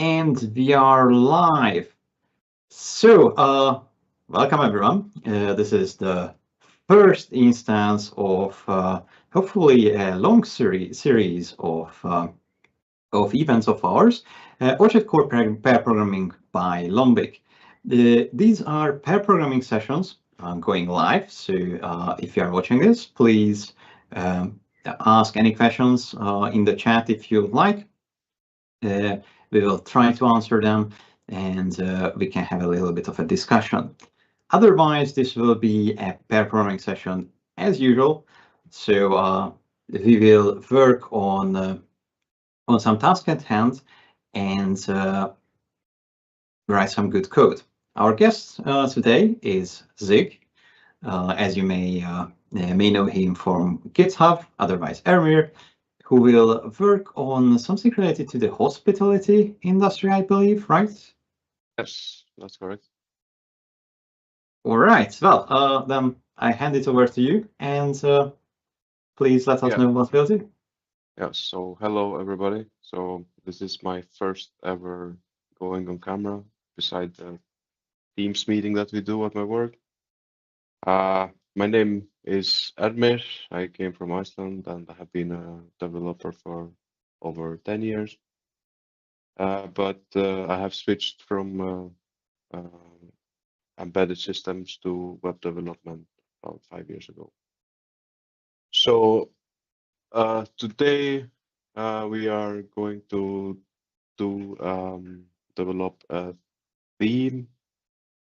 And we are live. So, welcome everyone. This is the first instance of hopefully a long series of events of ours, Object Core Pair Programming by Lombiq. These are pair programming sessions going live. So if you are watching this, please ask any questions in the chat if you like. We will try to answer them, and we can have a little bit of a discussion. Otherwise, this will be a pair programming session as usual. So we will work on some task at hand and write some good code. Our guest today is Zig. As you may know him from GitHub, otherwise Ermir, who will work on something related to the hospitality industry, I believe, right? Yes, that's correct. All right. Well, then I hand it over to you, and please let us know what we'll do. Yeah, so hello everybody. So this is my first ever going on camera beside the Teams meeting that we do at my work. My name is Ermir. I came from Iceland and I have been a developer for over 10 years. But I have switched from embedded systems to web development about 5 years ago. So today we are going to develop a theme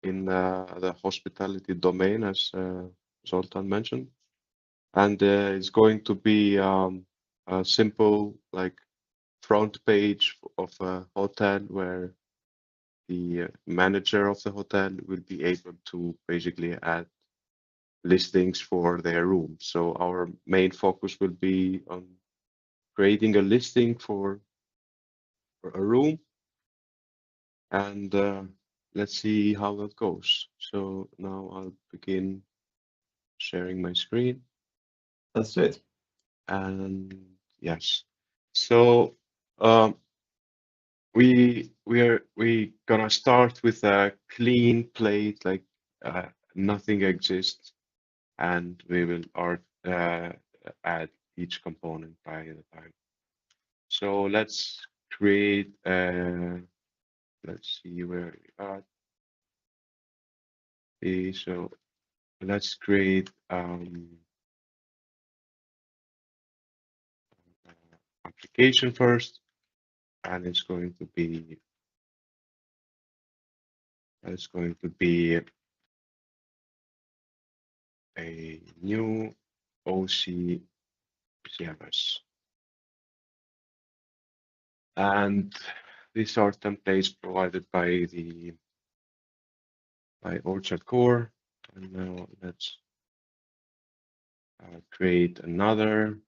in the hospitality domain, as Zoltan mentioned, and it's going to be a simple like front page of a hotel where the manager of the hotel will be able to basically add listings for their room. So our main focus will be on creating a listing for a room, and let's see how that goes. So now I'll begin sharing my screen. Let's do it. And yes, so um, we gonna start with a clean plate, like nothing exists, and we will add each component by the time. So let's create let's see where we are. So let's create application first, and it's going to be a new OC CMS. And these are templates provided by Orchard Core. And now let's create another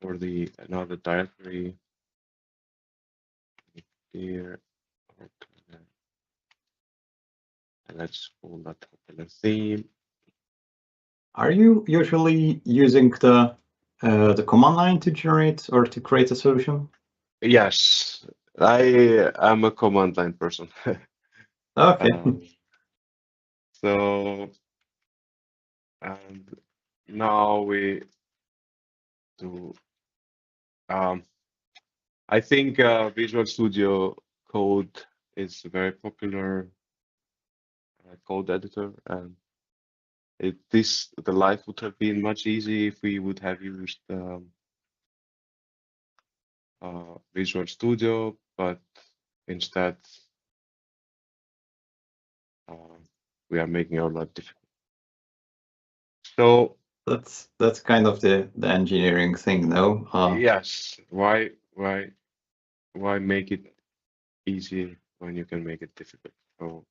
for another directory here. And let's call that hotel theme. Are you usually using the command line to generate or to create a solution? Yes, I am a command line person. Okay. So, and now we do, I think Visual Studio Code is a very popular code editor, and the life would have been much easier if we would have used Visual Studio, but instead we are making our life difficult. So that's kind of the engineering thing, though. Yes, why make it easy when you can make it difficult? So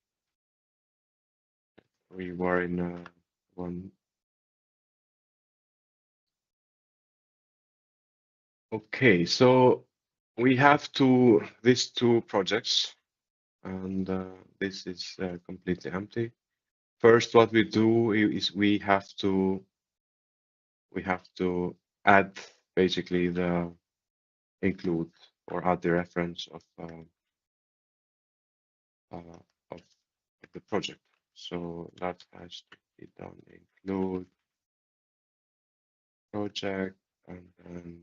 we were in one. Okay, so we have these two projects, and this is completely empty. First, what we do is we have to add basically the include or add the reference of of the project. So that has to be done. Include project and then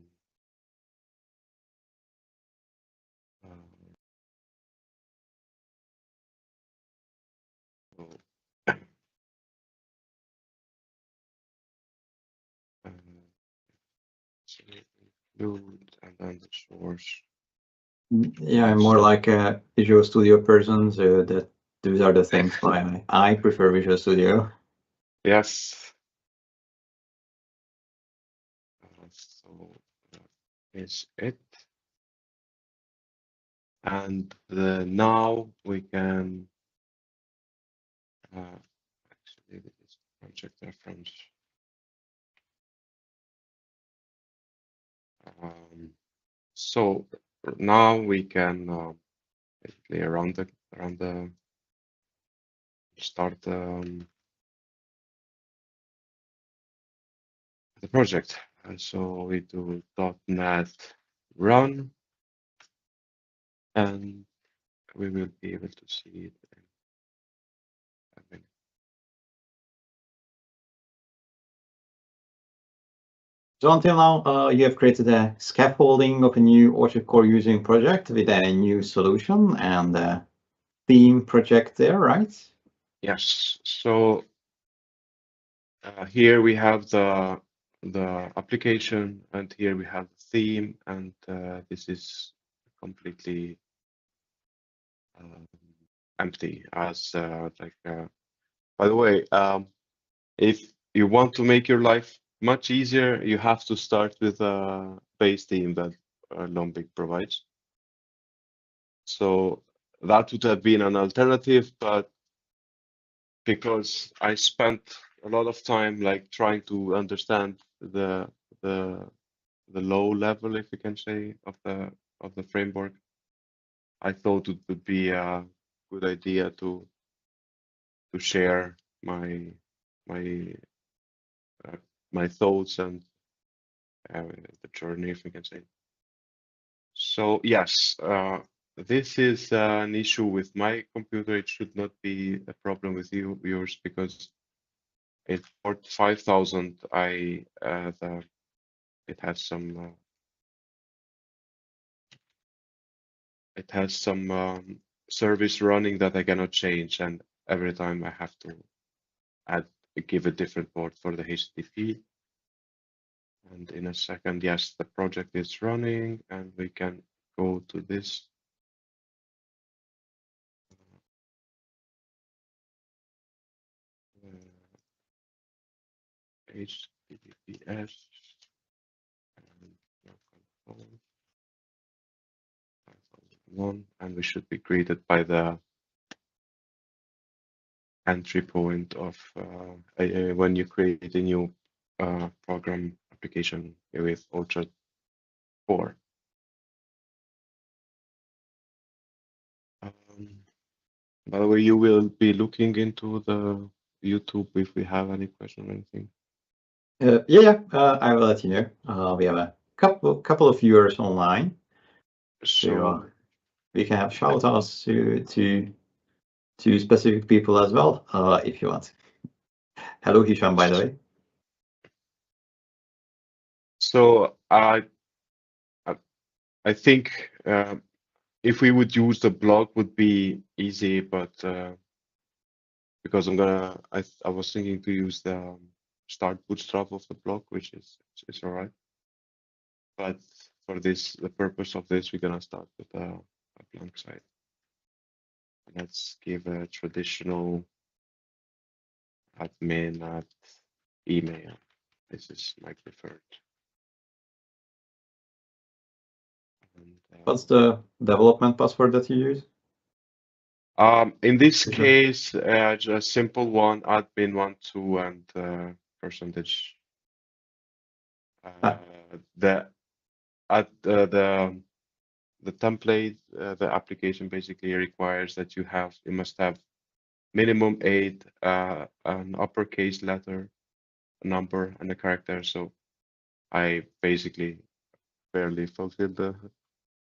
so, so include and then the source. Yeah, I'm more like a Visual Studio person, so that those are the things why I prefer Visual Studio. Yes. So that is it. And now we can actually this is project reference. So now we can basically around the start the project. And so we do .NET run, and we will be able to see it in a minute. So until now, you have created a scaffolding of a new Orchard core using project with a new solution and a theme project there, right? Yes. So here we have the application, and here we have the theme, and this is completely empty. As by the way, if you want to make your life much easier, you have to start with a base theme that Lombiq provides. So that would have been an alternative, but because I spent a lot of time like trying to understand the low level, if you can say, of the framework, I thought it would be a good idea to share my my thoughts and the journey, if we can say. So yes, this is an issue with my computer. It should not be a problem with yours, because it for 5,000 it has some service running that I cannot change, and every time I have to give a different port for the HTTP. And in a second, yes, the project is running, and we can go to this. HTTPS and we should be greeted by the entry point of when you create a new program application with Orchard 4. By the way, you will be looking into the YouTube if we have any question or anything. Yeah, I will let you know. We have a couple of viewers online, so we can have shout outs to specific people as well, if you want. Hello, Hisham, by the way. So I think if we would use the blog would be easy, but because I was thinking to use the start bootstrap of the blog, which is all right. But for the purpose of this, we're gonna start with a blank site. Let's give a traditional admin at email. This is my preferred. And, what's the development password that you use? In this case, just a simple one, admin12 and percentage. The template, the application basically requires that you must have minimum 8, an uppercase letter, a number, and a character. So I basically barely fulfilled the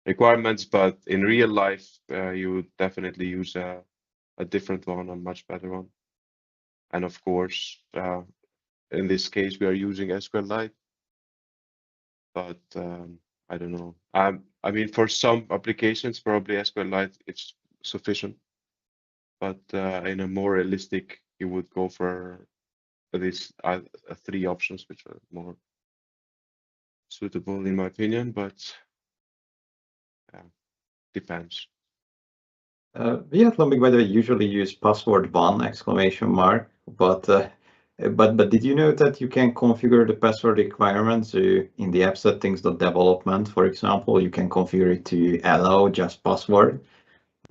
requirements, but in real life, you would definitely use a a different one, a much better one. And of course, in this case, we are using SQLite, but I don't know. I mean, for some applications, probably SQLite is sufficient, but in a more realistic, you would go for these 3 options, which are more suitable in my opinion, but depends. We at Lombiq, by the way, usually use password one exclamation mark, but did you know that you can configure the password requirements? So in the app settings.development, for example, you can configure it to allow just password.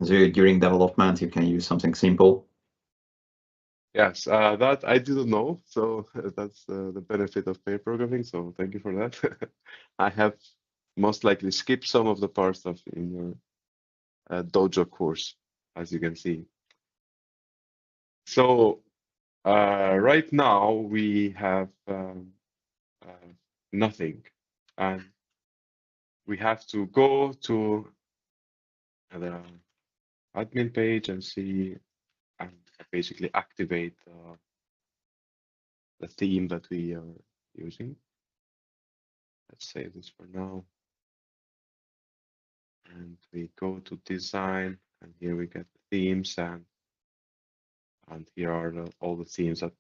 So during development, you can use something simple. Yes, that I didn't know. So that's the benefit of pair programming. So thank you for that. I have most likely skipped some of the parts of in your Dojo course, as you can see. So right now we have nothing, and we have to go to the admin page and see and basically activate the theme that we are using. Let's save this for now. And we go to design, and here we get the themes, and here are all the themes that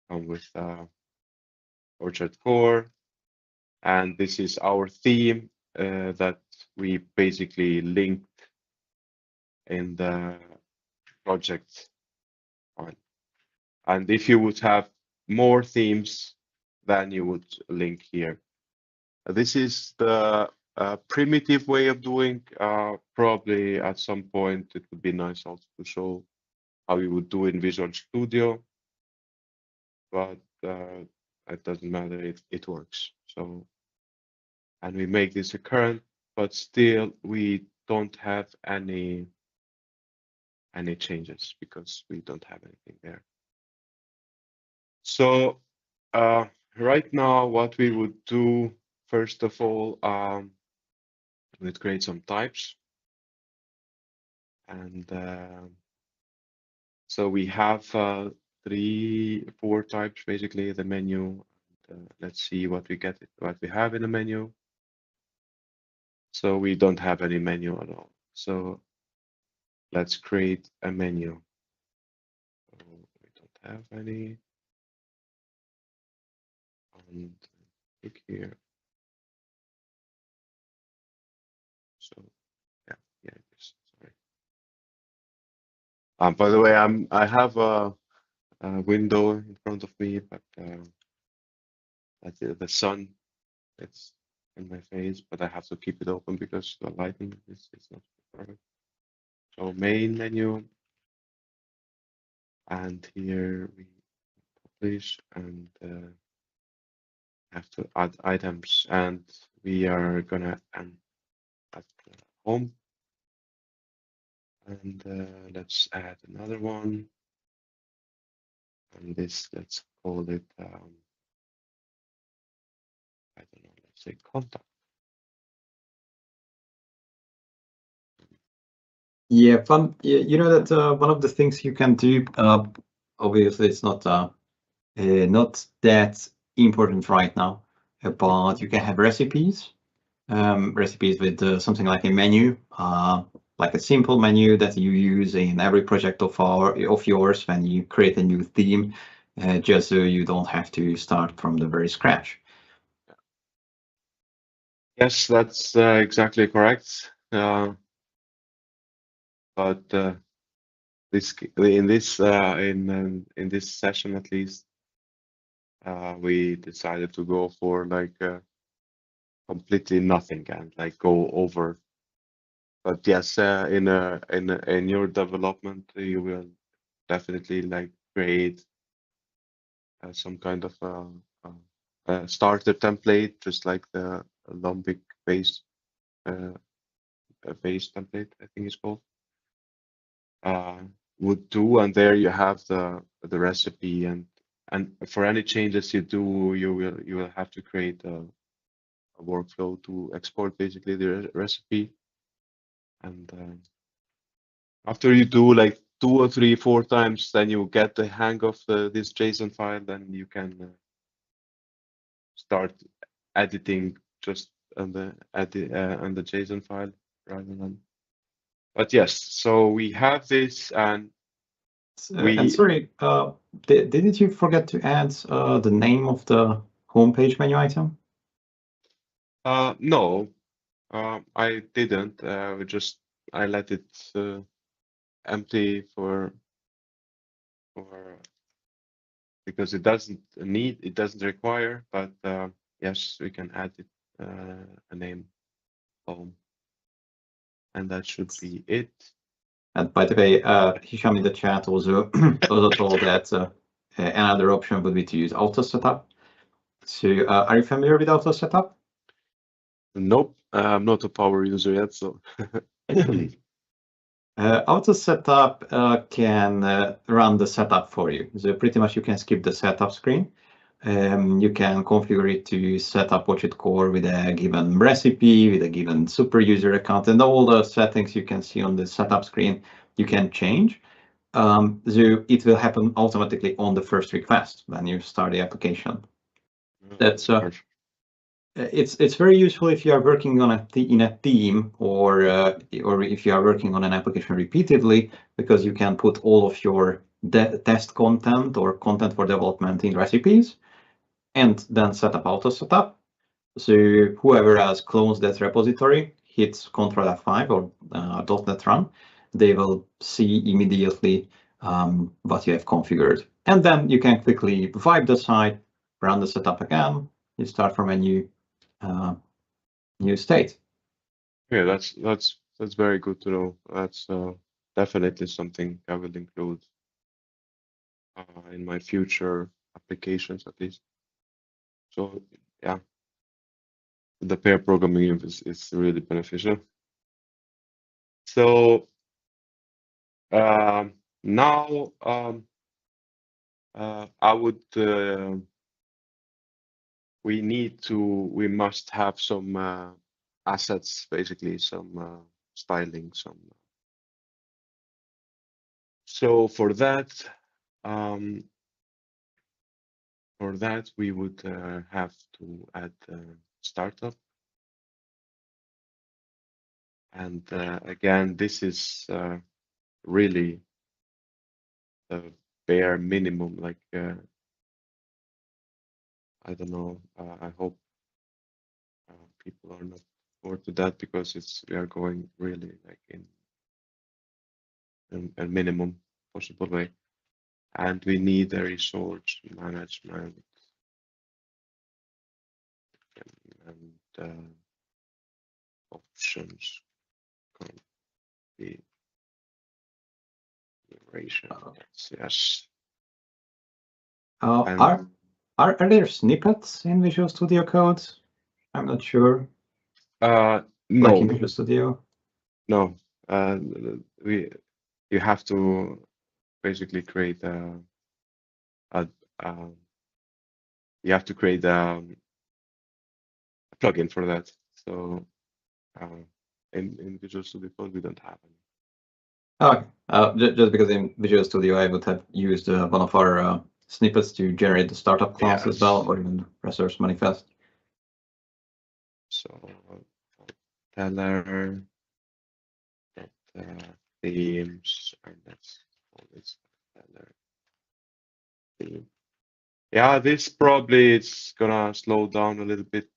come with Orchard Core. And this is our theme that we basically linked in the project file. And if you would have more themes, then you would link here. This is the primitive way of doing. Probably at some point it would be nice also to show how you would do in Visual Studio, but it doesn't matter, it works. So, and we make this a current, but still we don't have any changes because we don't have anything there. So right now, what we would do, first of all, we'd create some types. And so we have 3, 4 types, basically, the menu. Let's see what we have in the menu. So we don't have any menu at all. So let's create a menu. So we don't have any. And click here. So yeah, yes, sorry. By the way, I have a window in front of me, but the sun, it's in my face, but I have to keep it open because the lighting is not perfect. So main menu, and here we publish and have to add items, and we are gonna add home, and let's add another one, and this, let's call it I don't know, let's say contact. Yeah, fun. You know that one of the things you can do, obviously it's not that important right now, but you can have recipes, recipes with something like a menu, like a simple menu that you use in every project of yours when you create a new theme, just so you don't have to start from the very scratch. Yes, that's exactly correct. But in this session, at least, we decided to go for like completely nothing and like go over. But yes, in your development, you will definitely like create some kind of starter template, just like the Lombiq base template, I think it's called. Would do, and there you have the recipe, and for any changes you do, you will have to create a workflow to export basically the recipe, and after you do like 2 or 3, 4 times, then you get the hang of this JSON file, then you can start editing just on the JSON file rather than. But yes, so we have this, and And sorry, didn't you forget to add the name of the homepage menu item? No, I didn't. I let it empty for because it doesn't require. But yes, we can add it a name home, and that should be it. And by the way, Hisham in the chat also told that another option would be to use auto setup. So are you familiar with auto setup? Nope, I'm not a power user yet, so. Auto setup can run the setup for you. So pretty much you can skip the setup screen. You can configure it to set up Watch Core with a given recipe, with a given super user account, and all the settings you can see on the setup screen you can change. So it will happen automatically on the first request when you start the application. That's it's very useful if you are working on in a team or if you are working on an application repeatedly, because you can put all of your test content or content for development in recipes and then set up auto setup. So whoever has closed that repository hits Ctrl F5 or .NET Run, they will see immediately what you have configured. And then you can quickly wipe the site, run the setup again, you start from a new state. Yeah, that's very good to know. That's definitely something I will include in my future applications at least. So yeah, the pair programming is really beneficial. So now I would we must have some assets, basically some styling, so for that we would have to add startup, and again this is really the bare minimum, like I don't know, I hope people are not bored to that, because we are going really like in a minimum possible way, and we need a resource management and options configuration. Yes. Are there snippets in Visual Studio Code? I'm not sure. No. Like in Visual Studio? No. You have to basically create you have to create a plugin for that. So in Visual Studio Code we don't have any. Okay. Just because in Visual Studio I would have used one of our snippets to generate the startup class as well, or even resource manifest. So teller, themes, and that's always teller theme. Yeah, this probably is gonna slow down a little bit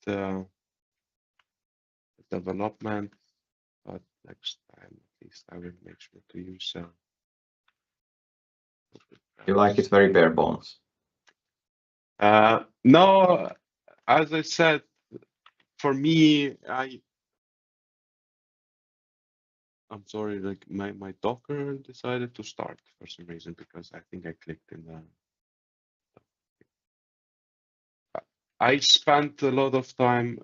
development, but next time at least I will make sure to use. You like it very bare bones. No, as I said, for me, I'm sorry, like my Docker decided to start for some reason, because I think I clicked in the. I spent a lot of time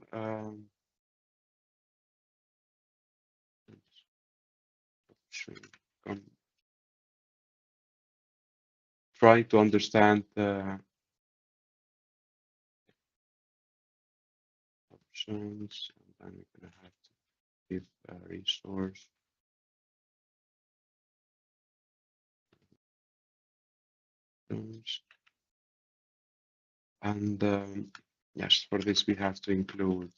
trying to understand options, and then we're gonna have to give a resource. And yes, for this we have to include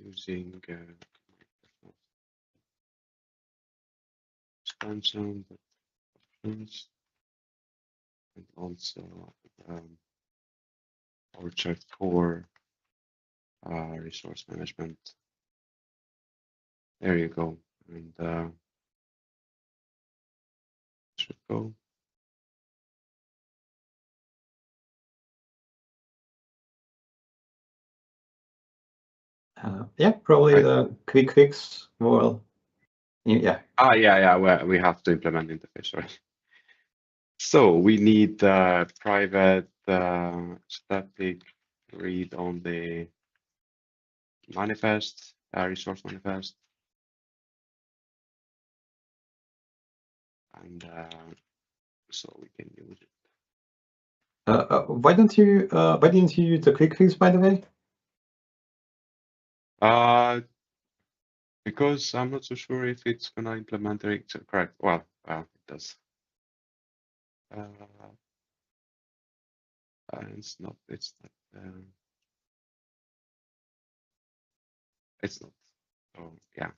using expansion options and also Orchard core resource management. There you go. And should go. Yeah, probably the quick fix will. Yeah. Yeah. Well, we have to implement interface, right? So we need private static read on the manifest, resource manifest, and so we can use it. Why didn't you use the quick fix, by the way? Because I'm not so sure if it's gonna implement it correct. Well, it does. It's not. It's not. So yeah,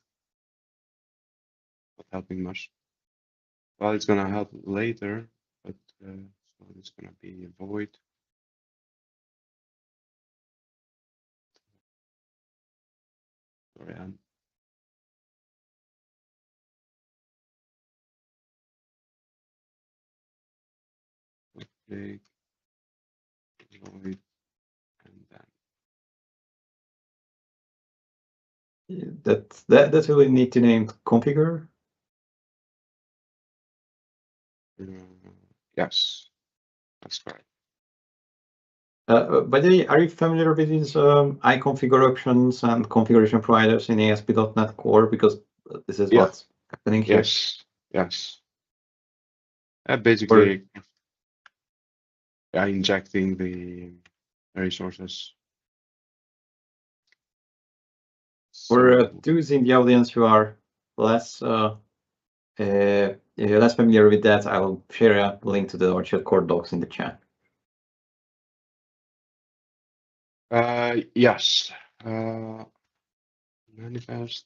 not helping much. Well, it's gonna help later, but so it's gonna be a void. Sorry, click void and then That's really neat to name configure. yes, that's correct. By the way, are you familiar with these iConfigure options and configuration providers in ASP.NET Core? Because this is what's happening here. Yes. Basically, injecting the resources. For those in the audience who are less familiar with that, I will share a link to the Orchard core docs in the chat. Yes. Manifest.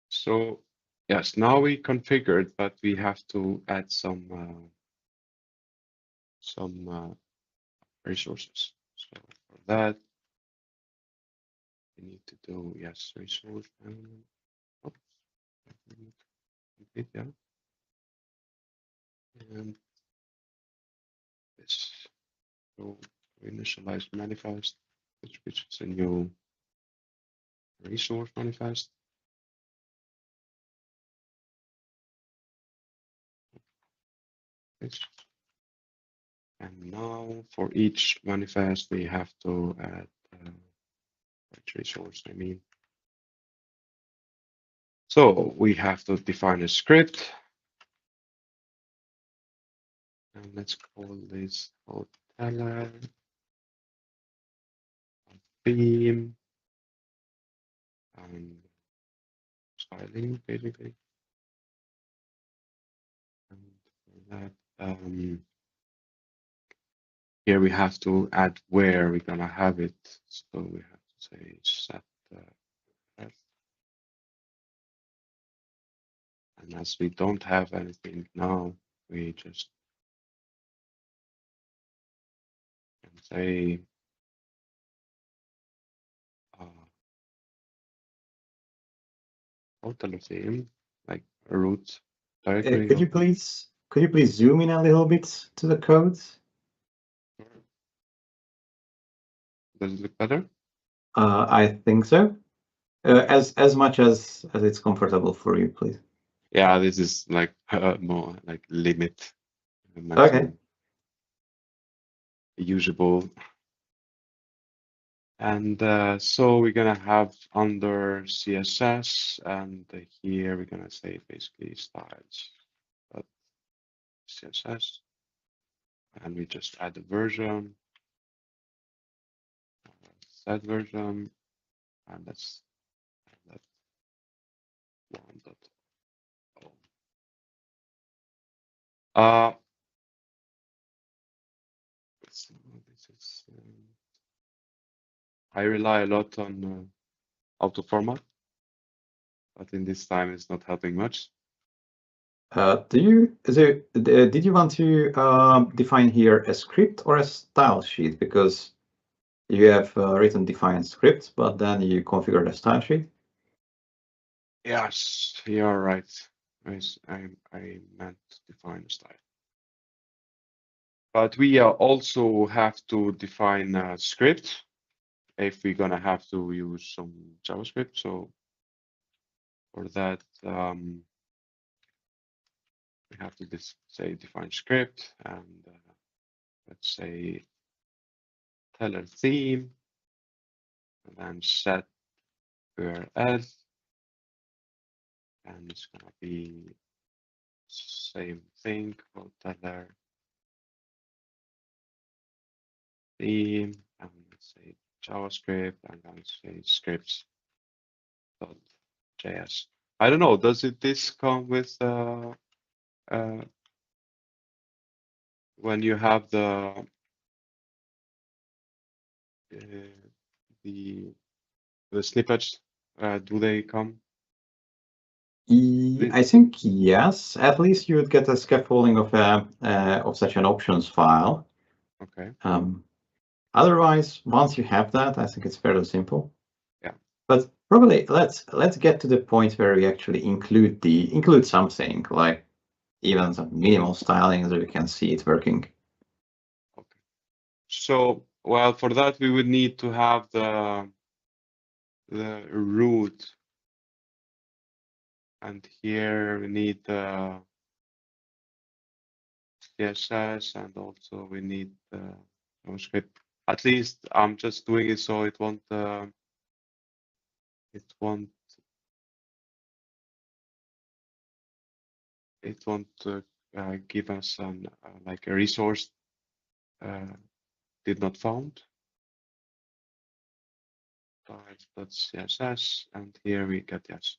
So yes, now we configured, but we have to add some resources. So for that, we need to do resource. Oops, complete, yeah. And this. So initialize manifest, which is a new resource manifest. And now for each manifest, we have to add which resource, I mean. So we have to define a script. And let's call this hoteler theme and styling, basically. And for that, here we have to add where we're gonna have it. So we have to say set and as we don't have anything now, we just can say hotel theme, like a root directory. Could you please zoom in a little bit to the code? Does it look better? I think so. As much as it's comfortable for you, please. Yeah, this is like more like limit Okay. usable. And so we're gonna have under CSS, and here we're gonna say basically styles, but CSS, and we just add the version, set version, and let's add that This is, I rely a lot on auto format, but in this time it's not helping much. Did you want to define here a script or a style sheet? Because you have written defined script, but then you configure the style sheet. Yes, you're right. I meant to define a style. But we also have to define a script if we're gonna have to use some JavaScript. So for that, we have to say define script, and let's say teller theme, and then set URL, and it's gonna be same thing for teller theme, and let's say JavaScript, and then say scripts.js. I don't know, does this come with when you have the snippets, do they come? I think yes. At least you would get a scaffolding of such an options file. Okay. Otherwise, once you have that, I think it's fairly simple. Yeah. But probably let's get to the point where we actually include something like even some minimal styling so we can see it working. Okay. So, well, for that we would need to have the root, and here we need the CSS, and also we need the JavaScript. At least I'm just doing it so it won't give us an like a resource did not found. That's CSS, and here we get yes.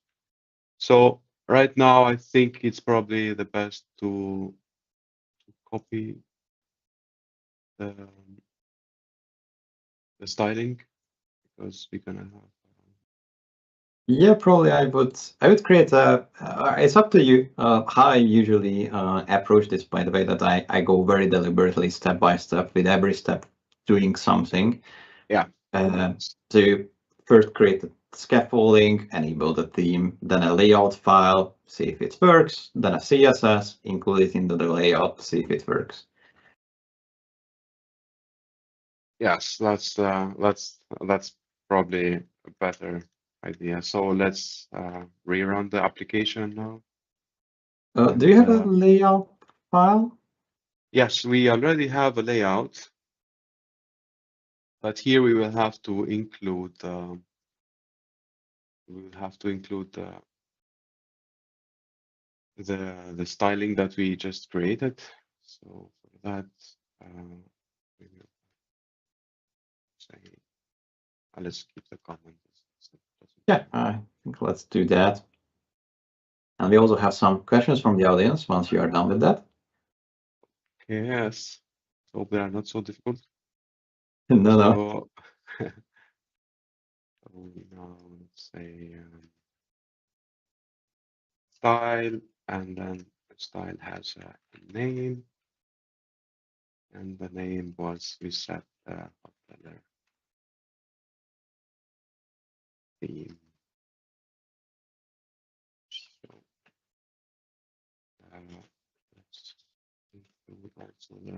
So right now I think it's probably the best to copy the styling, because we're gonna have. Yeah, probably I would create a. It's up to you how I usually approach this. By the way, that I go very deliberately, step by step, with every step doing something. Yeah. To first create the scaffolding, enable the theme, then a layout file, see if it works, then a CSS, include it into the layout, see if it works. Yes, that's probably a better idea. So let's rerun the application now. Do you have a layout file? Yes, we already have a layout, but here we will have to include the styling that we just created. So for that, we will say, let's keep the comment. Yeah, I think let's do that. And we also have some questions from the audience once you are done with that. Yes, so they are not so difficult. No. So now let's say style, and then the style has a name, and the name was we set the theme. So let's include also the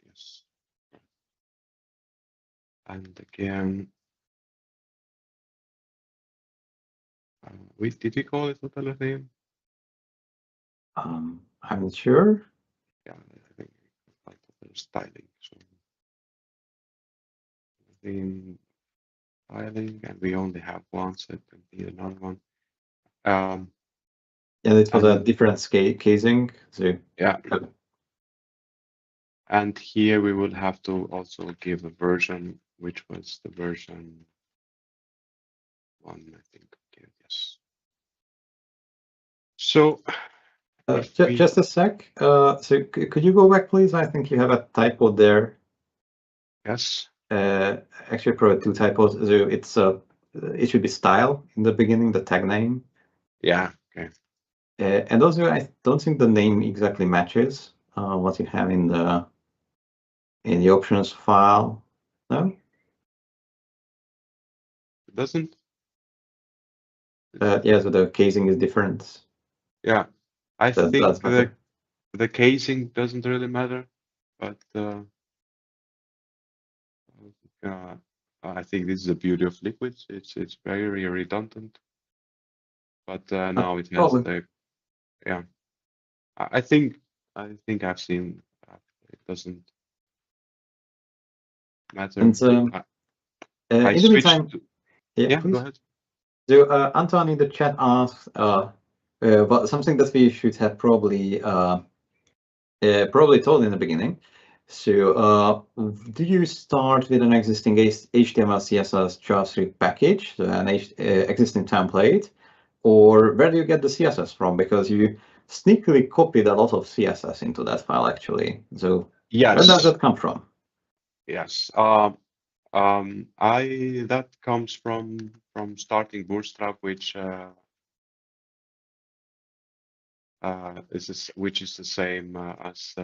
yes, and again, did we call it hotel theme? I'm not sure. Yeah, I think it's styling. So theme styling, and we only have one set, and need another one. Yeah, it was a different casing. So yeah. And here we will have to also give a version, which was the version 1, I think. Okay, yes. So Just a sec. So could you go back, please? I think you have a typo there. yes. Actually, probably 2 typos. So it should be style in the beginning, the tag name. Yeah. Okay. And also, I don't think the name exactly matches what you have in the options file. No. It doesn't. Yeah. So the casing is different. Yeah. I That think does matter. the casing doesn't really matter, but I think this is the beauty of liquids. It's very redundant, but now it has Probably. the yeah. I think I've seen it doesn't matter. And I in the switched meantime, to, yeah, yeah, go please. ahead. So Anton in the chat asks, but something that we should have probably told in the beginning. So do you start with an existing HTML, CSS, JavaScript package, so an existing template, or where do you get the CSS from? Because you sneakily copied a lot of CSS into that file, actually. So where does Yes, that come from? yes. That comes from starting Bootstrap, which which is the same as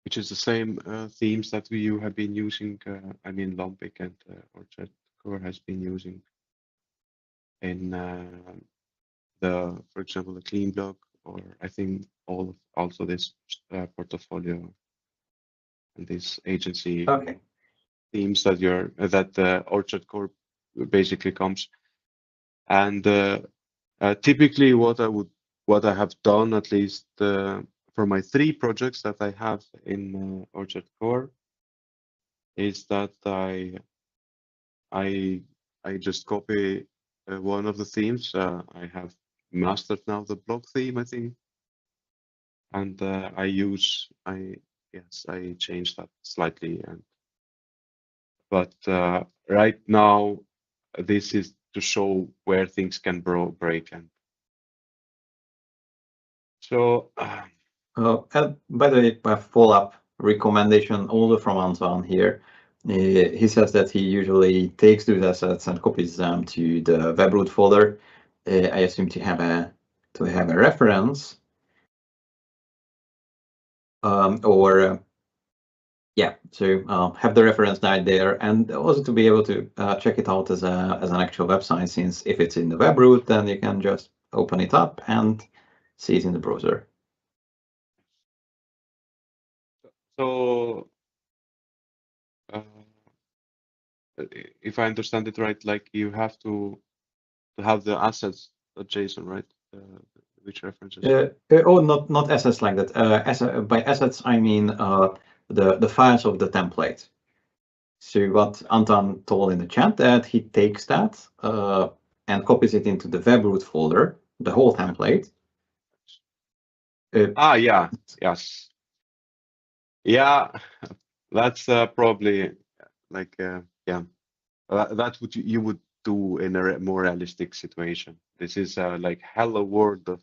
which is the same themes that you have been using. I mean, Lombiq and Orchard Core has been using in for example, the clean block, or I think also this portfolio and this agency Okay. themes that Orchard Core basically comes. And typically, what I have done, at least for my 3 projects that I have in Orchard Core, is that I just copy one of the themes. I have mastered now the block theme, I think, and I changed that slightly. But right now, this is to show where things can break. And so, And by the way, a follow-up recommendation also from Anton here. He says that he usually takes those assets and copies them to the webroot folder. I assume to have a reference, yeah. So have the reference died there, and also to be able to check it out as an actual website. Since if it's in the webroot, then you can just open it up and see it in the browser. so if I understand it right, like you have to have the assets.json, right? Which references? Oh, not assets like that. By assets, I mean the files of the template. So what Anton told in the chat, that he takes that and copies it into the webroot folder, the whole template. Yeah, yes. Yeah, that's probably like, yeah, that's what you would do in a more realistic situation. This is like hello world of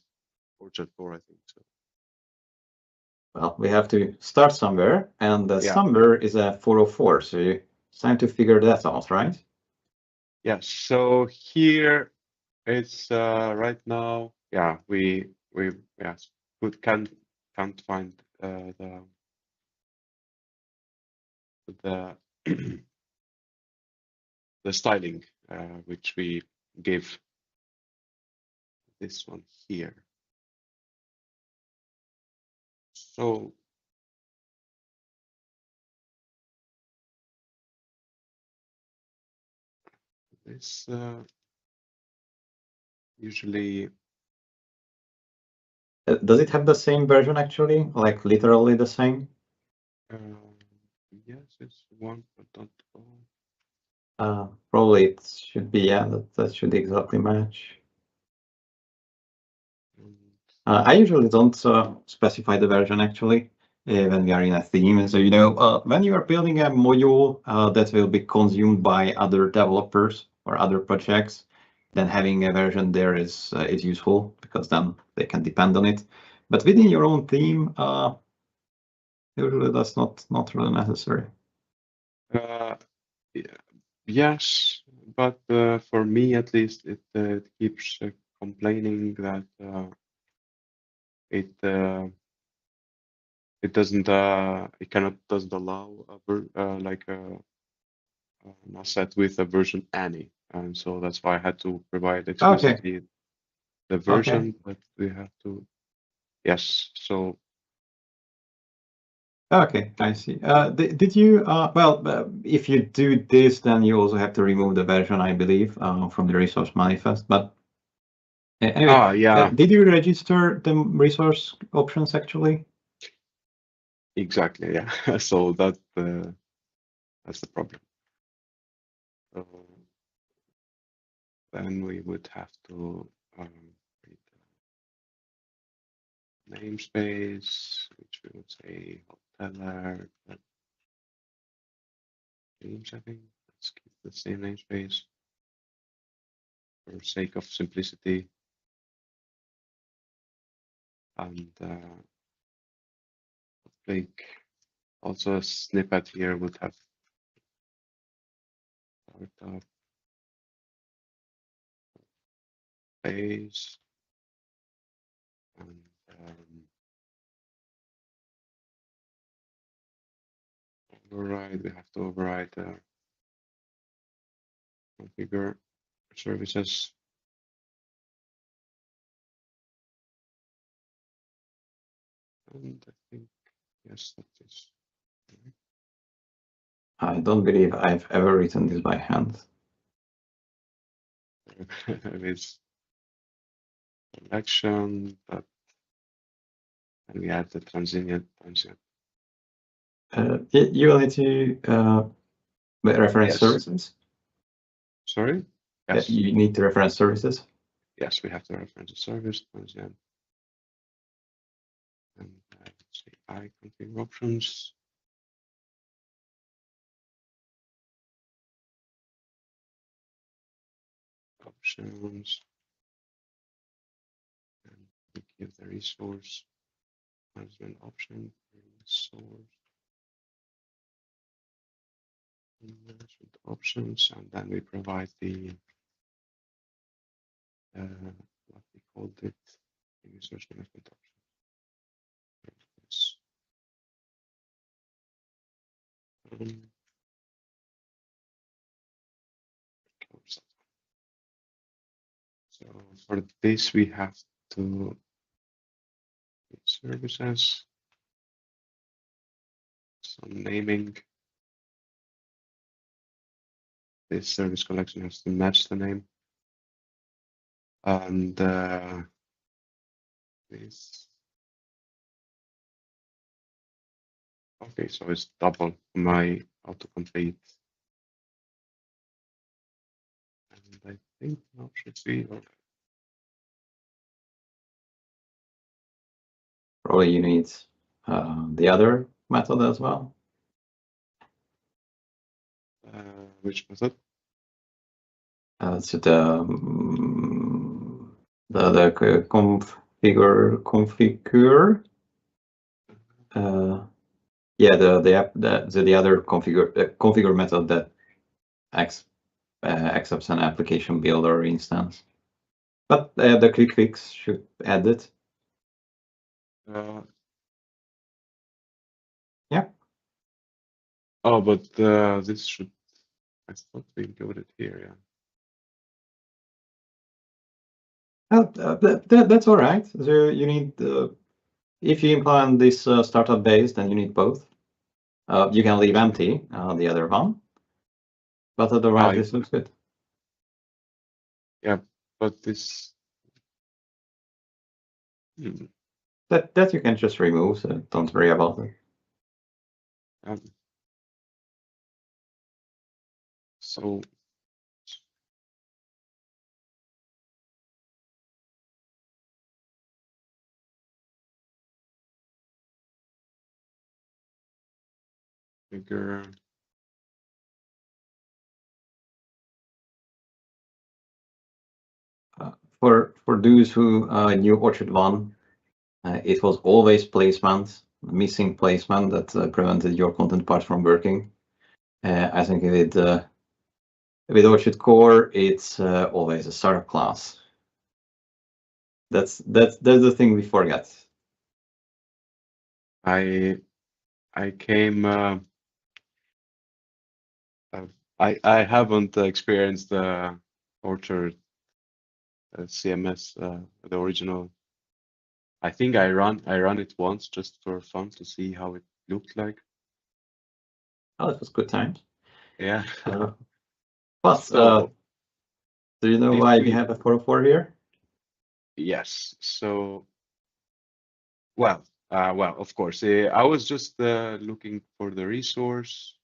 Orchard Core, I think so. Well, we have to start somewhere, and Yeah. somewhere is a 404. So it's time to figure that out, right? Yes. So here it's right now. Yeah, we yes, can't find the the styling which we give this one here. So this usually. Does it have the same version actually, like literally the same? Yes, it's 1.0. Probably it should be, yeah, that should exactly match. I usually don't specify the version actually when we are in a theme. So, when you are building a module that will be consumed by other developers or other projects, then having a version there is useful because then they can depend on it. But within your own theme, usually that's not really necessary. Yes, but for me at least, it keeps complaining that it doesn't allow like an asset with a version any, and so that's why I had to provide explicitly the version that we have to. Yes, so. Okay, I see. Did you, if you do this, then you also have to remove the version, I believe, from the resource manifest. But anyway, Yeah. Did you register the resource options actually? Exactly, yeah. So that's the problem. Then we would have to create a namespace, which we would say hoteler themes, I think. Let's keep the same namespace for sake of simplicity. And like also a snippet here would have startup phase and override. We have to override configure services. And I think, yes, that is. I don't believe I've ever written this by hand. With selection, but and we add the transient. You will need to reference services. Sorry? Yes. You need to reference services. Yes, we have to reference the service transient. And let's see, I configure options. Options. And we give the resource management option, resource management options, and then we provide the what we called it, resource management option. Yes. So for this, we have to services, some naming. This service collection has to match the name. And this. Okay, so it's double my autocomplete. And I think now should be okay. Probably you need the other method as well. Which method? So the configure. Yeah, the other configure method that accepts an application builder instance. But the quick fix should add it. Yeah. Oh, but this should. I thought we included here. Yeah. That's all right. So you need if you implement this startup base, then you need both. You can leave empty the other one, but otherwise this looks good. Yeah, but this. That you can just remove, so don't worry about it. So Figure. For those who knew Orchard 1, it was always placement, missing placement that prevented your content part from working. I think with Orchard Core, it's always a startup class. That's the thing we forget. I came. I haven't experienced the Orchard CMS, the original. I think I run it once just for fun to see how it looked like. Oh, it was good times. Yeah. But So do you know if why we we have a 404 here? yes. So well, of course. I was just looking for the resource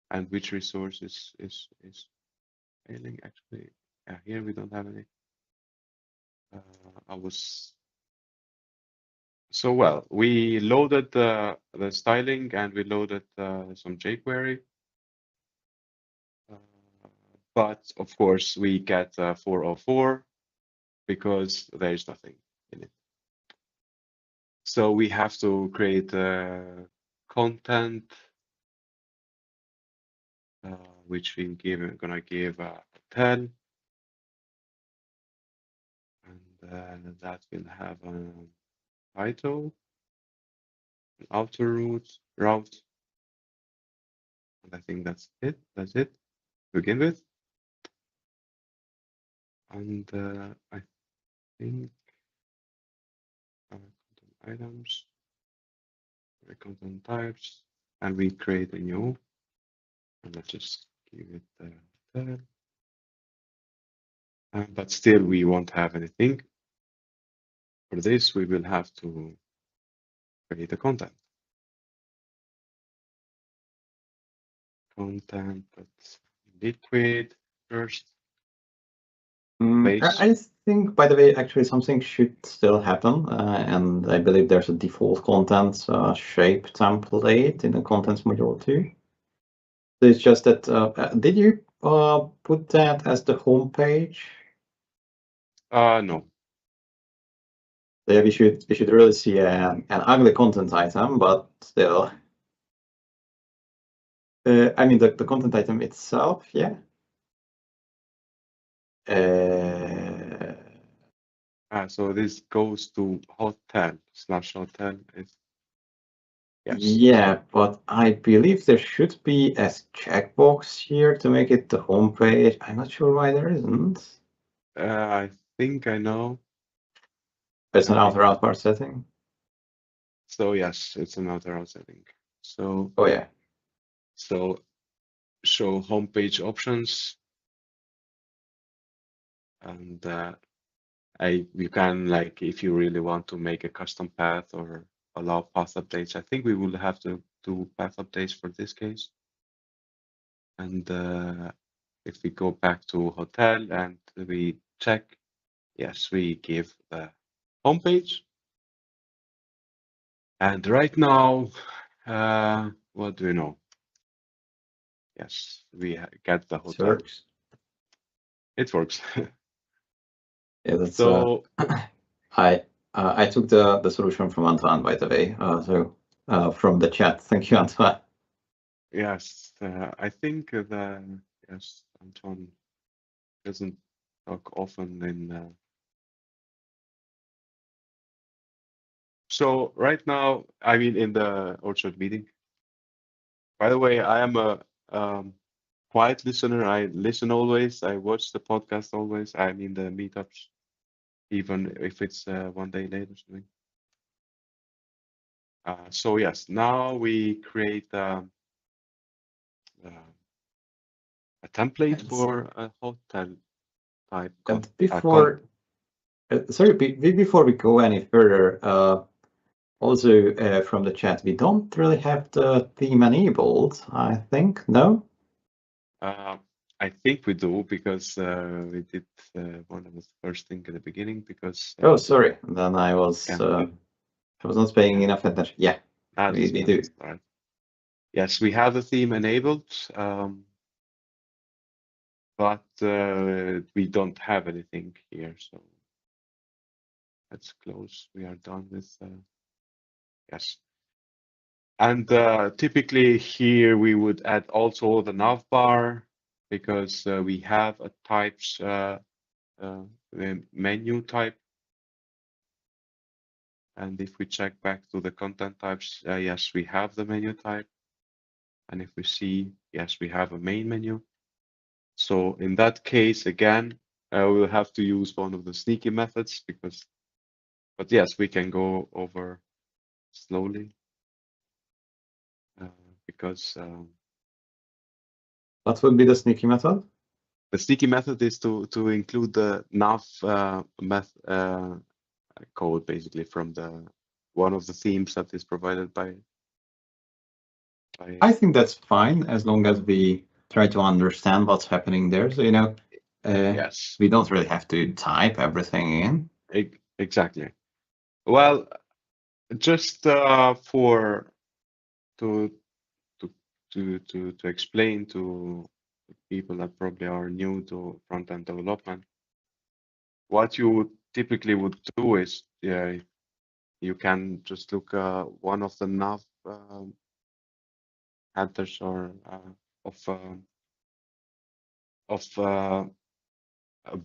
and which resource is failing actually. Yeah, here we don't have any. I was so well. We loaded the styling and we loaded some jQuery. But of course, we get 404 because there is nothing in it. So we have to create content, which we're gonna give a hotel, and that will have a title, an outer route, and I think that's it. That's it to begin with. And I think content items, content types, and we create a new, and let's just give it there. But still, we won't have anything. For this, we will have to create a content. Content that's liquid first. I think, by the way, actually something should still happen, and I believe there's a default contents shape template in the contents module too. So it's just that, did you put that as the home page? No. Yeah, we should really see an ugly content item, but still. I mean the content item itself, yeah. So this goes to hotel/hotel. Yes. Yeah, but I believe there should be a checkbox here to make it the home page. I'm not sure why there isn't. I think I know. It's an outer output setting. So yes, it's another setting. So Oh yeah. so show homepage options, and you can, like, if you really want to make a custom path or allow path updates. I think we will have to do path updates for this case. And if we go back to hotel and we check, yes, we give the homepage. And right now, what do we know? Yes, we get the hotel. It works. It works. Yeah, that's So I took the solution from Antoine, by the way. From the chat. Thank you, Antoine. yes, I think that yes, Anton doesn't talk often in. So right now, I mean, in the Orchard meeting. By the way, I am a quiet listener. I listen always. I watch the podcast always. I'm in the meetups, even if it's one day late or something. So yes, now we create a template for a hotel type. And before, sorry, before we go any further, also from the chat, we don't really have the theme enabled, I think. No? I think we do because we did one of the first thing at the beginning because. Oh, sorry. Then I was not paying enough attention. Yeah, we do. Right. yes, we have the theme enabled, but we don't have anything here. So let's close. We are done with yes. And typically here we would add also the navbar because we have a types menu type. And if we check back to the content types, yes, we have the menu type. And if we see, yes, we have a main menu. So in that case, again, we'll have to use one of the sneaky methods but yes, we can go over slowly because What would be the sneaky method? the sneaky method is to include the nav code basically from one of the themes that is provided by. I think that's fine as long as we try to understand what's happening there. So, Yes, we don't really have to type everything in. Exactly. Well, just for to explain to people that probably are new to front-end development, what you typically would do is you can just look one of the nav headers or of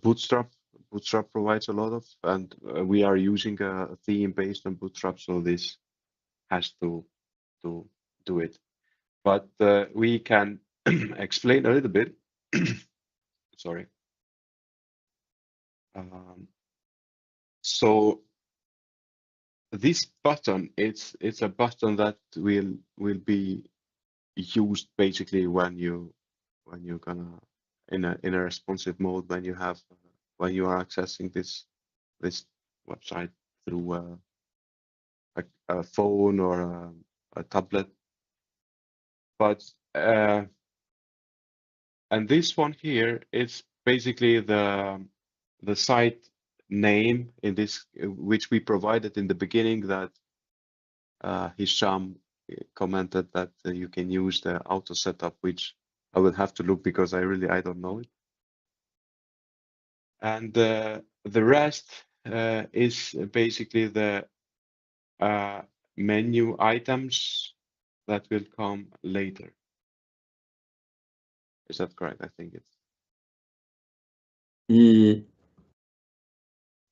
Bootstrap. Bootstrap provides a lot of, and we are using a theme based on Bootstrap, so this has to do it. But we can explain a little bit. Sorry. So this button, it's a button that will be used basically when you're gonna in a responsive mode when you are accessing this website through a phone or a tablet. But and this one here is basically the site name in this, which we provided in the beginning that Hisham commented that you can use the auto setup, which I will have to look because I don't know it. And the rest is basically the menu items that will come later. Is that correct? I think it's.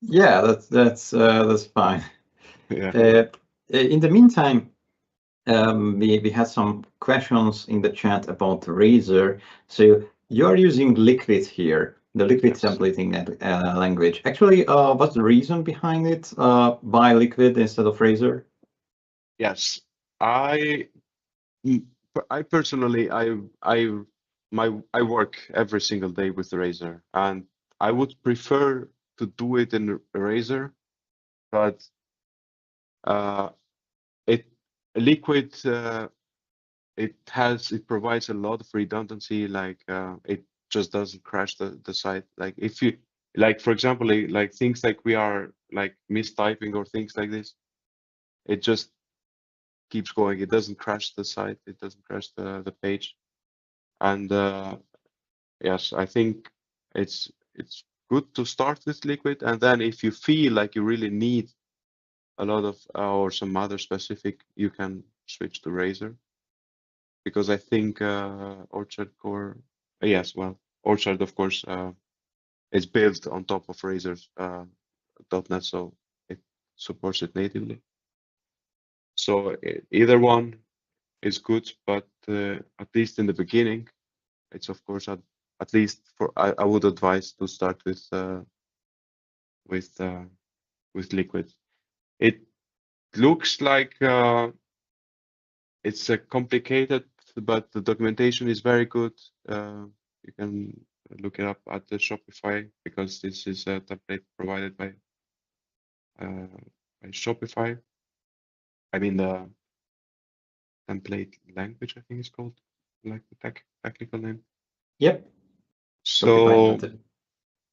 Yeah, that's fine. Yeah. In the meantime, we had some questions in the chat about Razor. So you are using Liquid here, the Liquid Yes. templating language. Actually, what's the reason behind it? Why Liquid instead of Razor? Yes, I personally I work every single day with Razor, and I would prefer to do it in Razor, but Liquid it provides a lot of redundancy, like it just doesn't crash the site. Like if you for example like things like we are like mistyping or things like this, it just keeps going. It doesn't crash the site. It doesn't crash the page. And yes, I think it's good to start with Liquid, and then if you feel like you really need a lot of or some other specific, you can switch to Razor, because I think Orchard Core, yes, well, Orchard of course is built on top of Razor's .NET, so it supports it natively. So either one is good, but at least in the beginning, it's of course at least for I would advise to start with Liquid. It looks like it's complicated, but the documentation is very good. You can look it up at the Shopify, because this is a template provided by Shopify. I mean the template language, I think it's called, like the technical name. Yep. So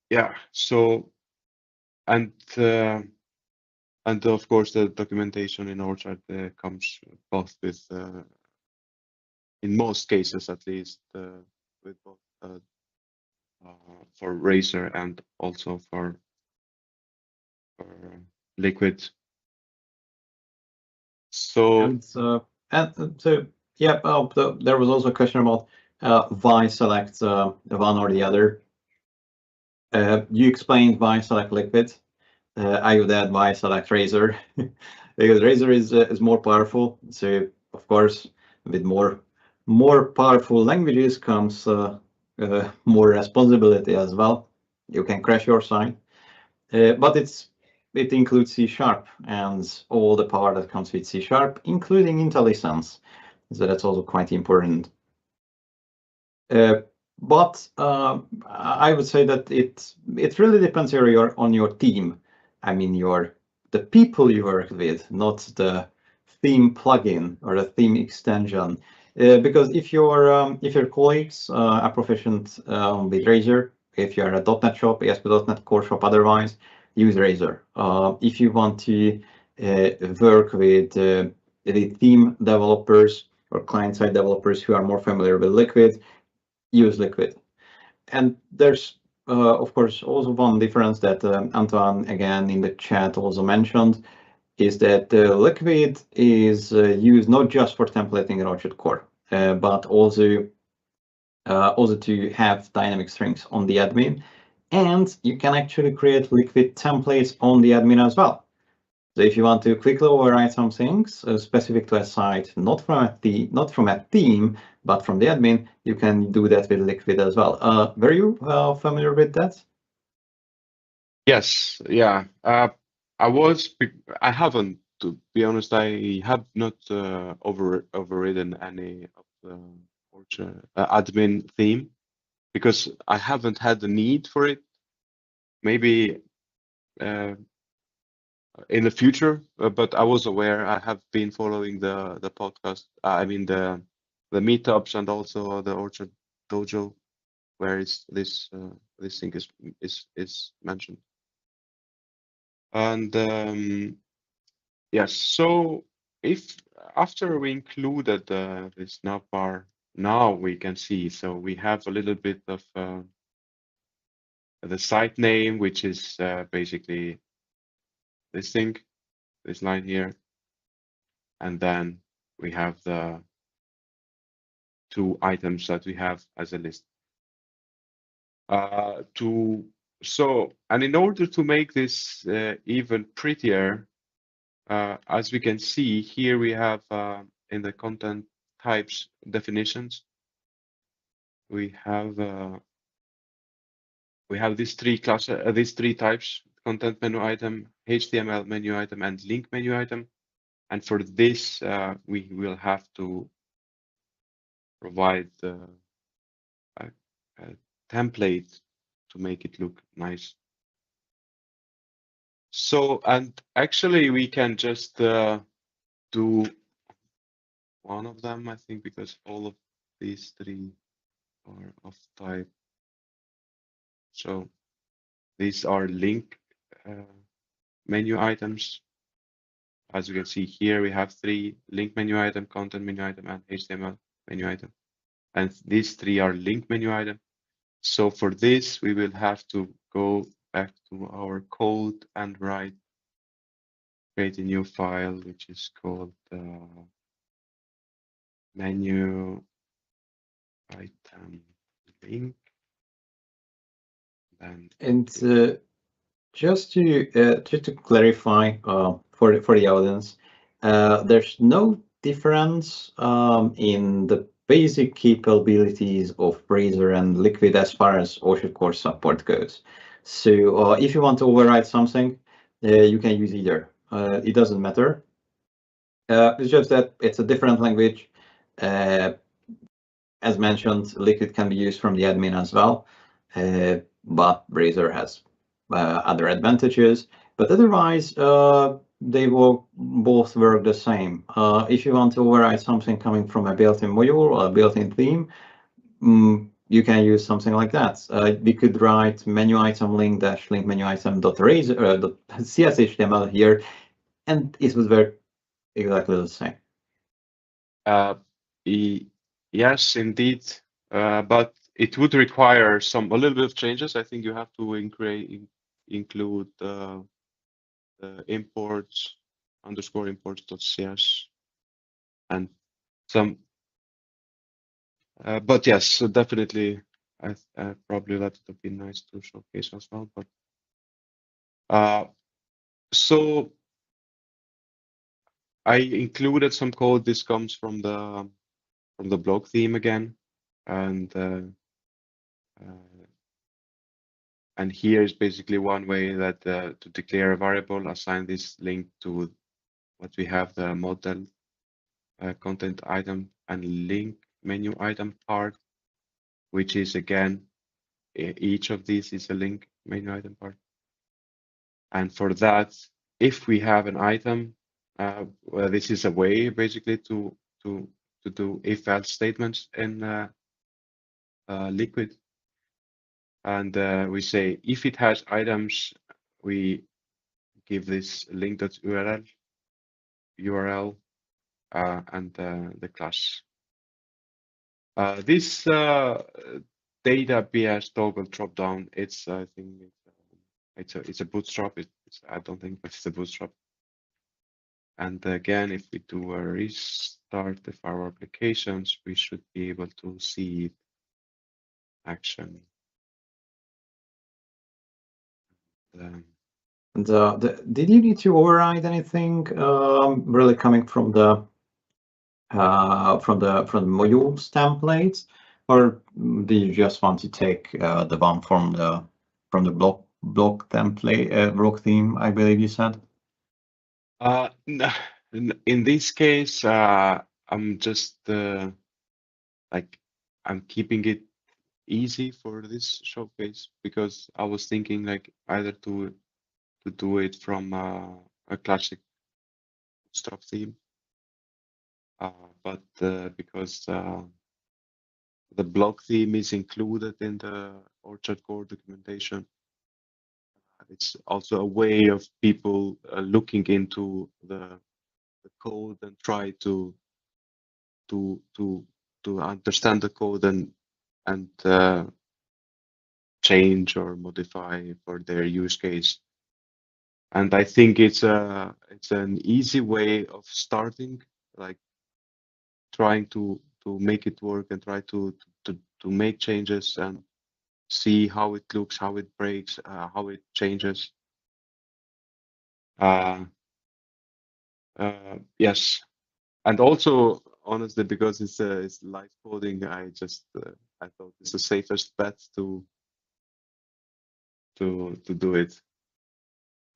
yeah, so and of course the documentation in Orchard comes both with in most cases at least, with both for Razor and also for Liquid. So yeah, there was also a question about why select one or the other. You explained why select Liquid. I would add why select Razor because Razor is more powerful. So of course, with more powerful languages comes more responsibility as well. You can crash your site, but it includes C# and all the power that comes with C#, including IntelliSense. So that's also quite important. But I would say that it really depends on your team. I mean, the people you work with, not the theme plugin or the theme extension. Because if your colleagues are proficient with Razor, if you're a .NET shop, ASP.NET Core shop, otherwise use Razor. If you want to work with the theme developers or client-side developers who are more familiar with Liquid, use Liquid. And there's of course also one difference that Antoine again in the chat also mentioned is that Liquid is used not just for templating Rocket Core, but also to have dynamic strings on the admin, and you can actually create Liquid templates on the admin as well. So if you want to quickly override some things specific to a site, not from a theme, but from the admin, you can do that with Liquid as well. Were you familiar with that? yes, yeah. I haven't, to be honest. I have not overridden any of the admin theme because I haven't had the need for it. Maybe in the future, but I was aware. I have been following the podcast. I mean the meetups and also the Orchard Dojo, where this thing is mentioned. And yes, so if after we included this navbar, now we can see. So we have a little bit of the site name, which is basically this thing, this line here. And then we have the 2 items that we have as a list. And in order to make this even prettier, as we can see here, we have in the content types definitions, we have these 3 classes, these 3 types: content menu item, HTML menu item, and link menu item. And for this, we will have to provide a template to make it look nice. So, and actually we can just do one of them, I think, because all of these 3 are of type. So these are link menu items. As you can see here, we have 3: link menu item, content menu item, and HTML menu item. And these 3 are link menu item. So for this, we will have to go back to our code and create a new file, which is called menu item link. And just to clarify for the audience, there's no difference in the basic capabilities of Razor and Liquid as far as Ocean Core support goes. So if you want to override something, you can use either. It doesn't matter. It's just that it's a different language. As mentioned, Liquid can be used from the admin as well, but Razor has other advantages. But otherwise, they will both work the same. If you want to override something coming from a built-in module or a built-in theme, you can use something like that. We could write menu item link dash link menu item dot razor .cshtml here, and it would work exactly the same. Yes, indeed. But it would require a little bit of changes. I think you have to include the imports underscore imports.cs and some. But yes, so definitely, probably that would have been nice to showcase as well. But so I included some code. This comes from the blog theme again, and here is basically one way that to declare a variable, assign this link to what we have, the model content item and link menu item part, which is again each of these is a link menu item part. And for that, if we have an item, well, this is a way basically to do if-else statements in Liquid. And we say if it has items, we give this link.url and the class. This data BS toggle drop down, it's I think it's a bootstrap. I don't think it's a bootstrap. And again, if we do a restart of our applications, we should be able to see action. Did you need to override anything really coming from the modules templates, or do you just want to take the one from the block template block theme? I believe you said. No, in this case, I'm just like I'm keeping it easy for this showcase because I was thinking like either to do it from a classic bootstrap theme, but because the block theme is included in the Orchard core documentation, it's also a way of people looking into the code and try to understand the code and change or modify for their use case. And I think it's an easy way of starting, like trying to make it work and try to make changes and see how it looks, how it breaks, how it changes. Yes, and also honestly, because it's live coding, I thought it's the safest bet to do it.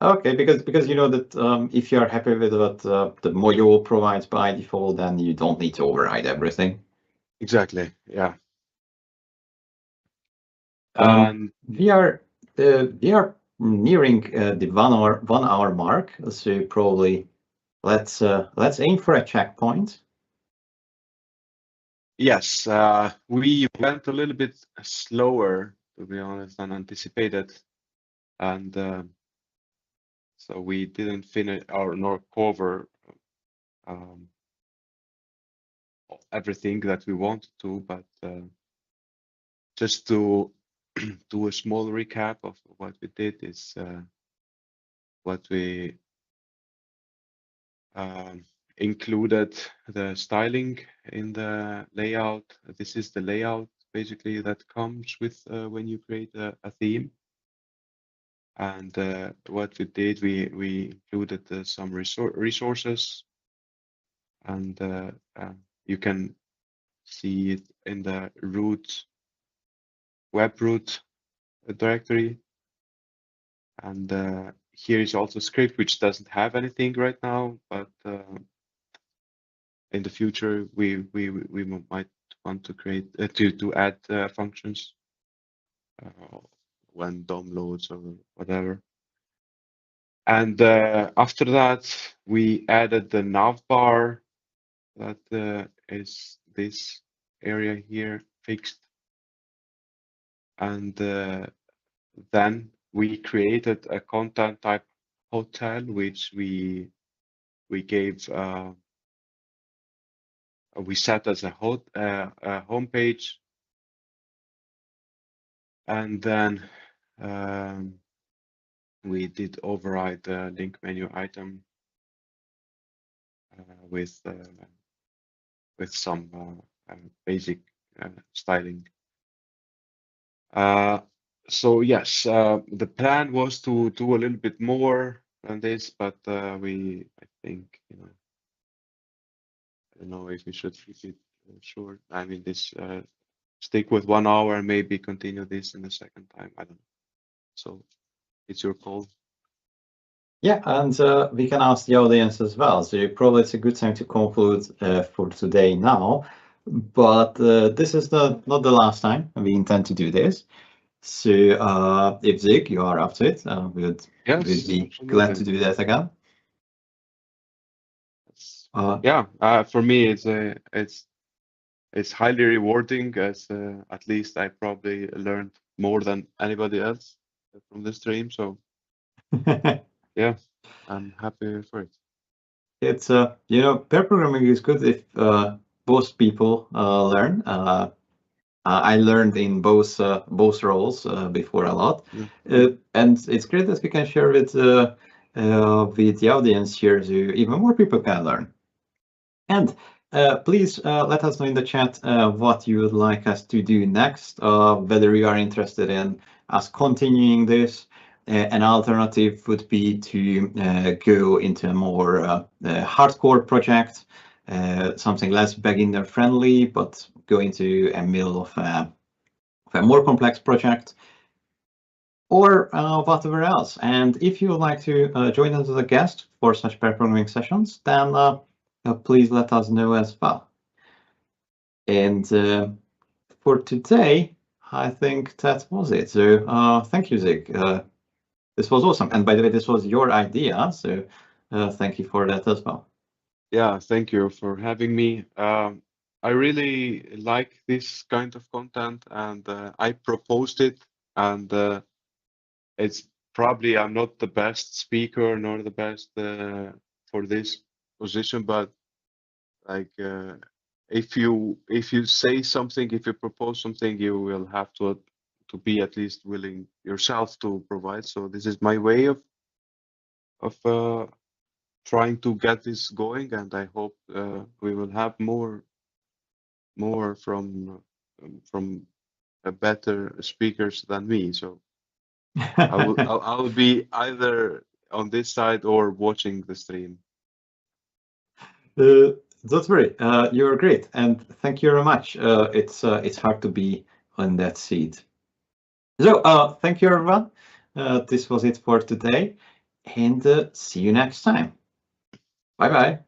Okay, because you know that if you are happy with what the module provides by default, then you don't need to override everything. Exactly. Yeah. We are nearing the 1 hour mark, so probably let's aim for a checkpoint. Yes, we went a little bit slower, to be honest, than anticipated, and so we didn't finish nor cover everything that we wanted to, but just to do a small recap of what we did is what we included the styling in the layout. This is the layout basically that comes with when you create a theme. And what we did, we included some resources, and you can see it in the root web root directory. And here is also a script which doesn't have anything right now, but in the future we might want to create to add functions when DOM loads or whatever. And after that, we added the navbar that is this area here fixed. And then we created a content type hotel, which we gave we set as a home page, and then we did override the link menu item with some basic styling. So yes, the plan was to do a little bit more than this, but I think, I don't know if we should keep it short. I mean, this stick with 1 hour and maybe continue this in the second time. I don't know. So it's your call. Yeah, and we can ask the audience as well. So probably it's a good time to conclude for today now. But this is not the last time we intend to do this. So if Zig, you are up to it, we'd be glad to do that again. Yeah, for me, it's highly rewarding, as at least I probably learned more than anybody else from the stream. So yeah, I'm happy for it. It's pair programming is good if both people learn. I learned in both roles before a lot, and it's great that we can share with the audience here, so even more people can learn. And please let us know in the chat what you would like us to do next, whether you are interested in us continuing this. An alternative would be to go into a more hardcore project, something less beginner friendly, but go into a middle of a more complex project, or whatever else. And if you would like to join us as a guest for such pair programming sessions, then please let us know as well. And for today, I think that was it. So thank you, Zig. This was awesome. And by the way, this was your idea. So thank you for that as well. Yeah, thank you for having me. I really like this kind of content, and I proposed it, and it's probably I'm not the best speaker nor the best for this position, but like if you say something, if you propose something, you will have to be at least willing yourself to provide. So this is my way of trying to get this going, and I hope we will have more from better speakers than me. So I'll be either on this side or watching the stream. That's great. You're great, and thank you very much. It's hard to be on that seat. So thank you, everyone. This was it for today, and see you next time. Bye bye.